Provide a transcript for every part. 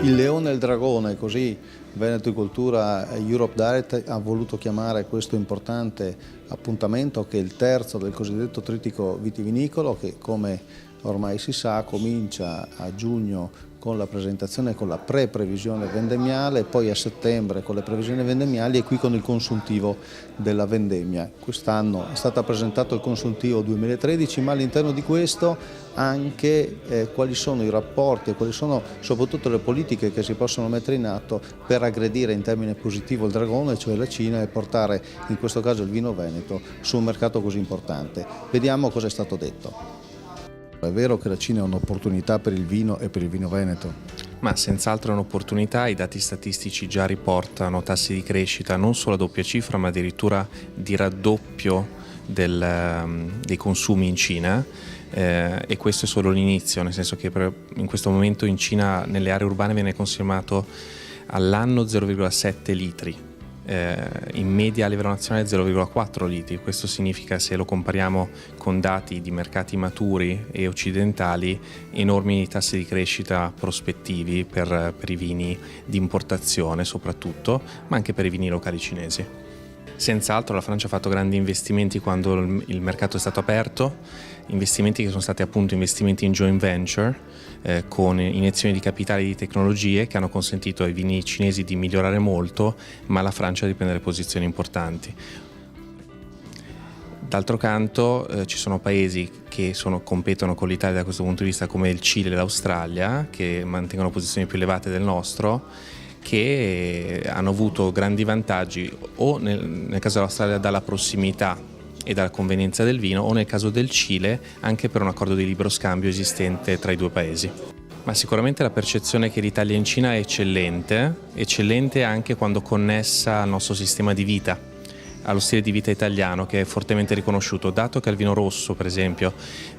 Il leone e il dragone, così Veneto di Cultura Europe Direct ha voluto chiamare questo importante appuntamento, che è il terzo del cosiddetto trittico vitivinicolo, che come ormai si sa comincia a giugno con la presentazione, con la pre-previsione vendemmiale, poi a settembre con le previsioni vendemmiali e qui con il consuntivo della vendemmia. Quest'anno è stato presentato il consuntivo 2013, ma all'interno di questo anche quali sono i rapporti e quali sono soprattutto le politiche che si possono mettere in atto per aggredire in termine positivo il dragone, cioè la Cina, e portare in questo caso il vino veneto su un mercato così importante. Vediamo cosa è stato detto. È vero che la Cina è un'opportunità per il vino e per il vino veneto? Ma senz'altro è un'opportunità, i dati statistici già riportano tassi di crescita non solo a doppia cifra ma addirittura di raddoppio dei consumi in Cina, e questo è solo l'inizio, nel senso che in questo momento in Cina nelle aree urbane viene consumato all'anno 0,7 litri. In media a livello nazionale 0,4 litri. Questo significa, se lo compariamo con dati di mercati maturi e occidentali, enormi tassi di crescita prospettivi per i vini di importazione soprattutto, ma anche per i vini locali cinesi. Senz'altro la Francia ha fatto grandi investimenti quando il mercato è stato aperto, investimenti che sono stati appunto investimenti in joint venture, con iniezioni di capitali e di tecnologie che hanno consentito ai vini cinesi di migliorare molto, ma alla Francia di prendere posizioni importanti. D'altro canto ci sono paesi che competono con l'Italia da questo punto di vista, come il Cile e l'Australia, che mantengono posizioni più elevate del nostro, che hanno avuto grandi vantaggi o nel caso dell'Australia dalla prossimità e dalla convenienza del vino, o nel caso del Cile anche per un accordo di libero scambio esistente tra i due paesi. Ma sicuramente la percezione che l'Italia in Cina è eccellente anche quando connessa al nostro sistema di vita, allo stile di vita italiano, che è fortemente riconosciuto, dato che al vino rosso per esempio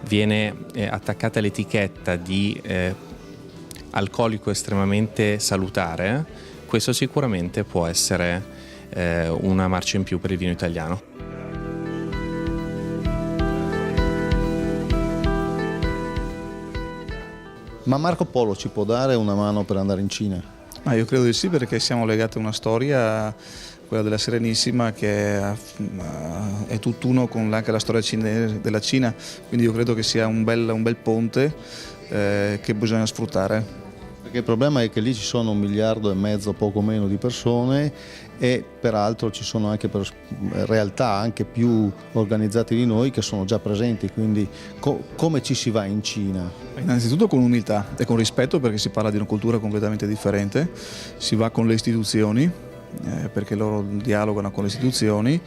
viene attaccata l'etichetta di alcolico estremamente salutare. Questo sicuramente può essere una marcia in più per il vino italiano. Ma Marco Polo ci può dare una mano per andare in Cina? Ma io credo di sì, perché siamo legati a una storia, quella della Serenissima, che è tutt'uno con anche la storia della Cina, quindi io credo che sia un bel ponte che bisogna sfruttare. Perché il problema è che lì ci sono 1,5 miliardi, poco meno, di persone, e peraltro ci sono anche realtà anche più organizzate di noi che sono già presenti, quindi come ci si va in Cina? Innanzitutto con umiltà e con rispetto, perché si parla di una cultura completamente differente, si va con le istituzioni, perché loro dialogano con le istituzioni,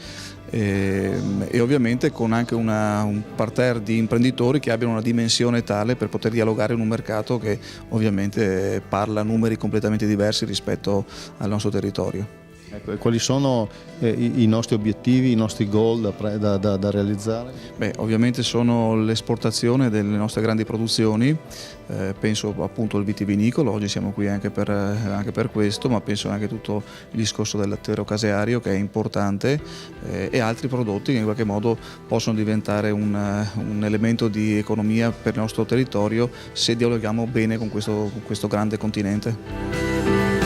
e ovviamente con anche un parterre di imprenditori che abbiano una dimensione tale per poter dialogare in un mercato che ovviamente parla numeri completamente diversi rispetto al nostro territorio. Ecco, e quali sono i nostri obiettivi, i nostri goal da realizzare? Beh, ovviamente sono l'esportazione delle nostre grandi produzioni, penso appunto al vitivinicolo, oggi siamo qui anche per questo, ma penso anche a tutto il discorso del lattiero caseario, che è importante, e altri prodotti che in qualche modo possono diventare un elemento di economia per il nostro territorio se dialoghiamo bene con questo grande continente.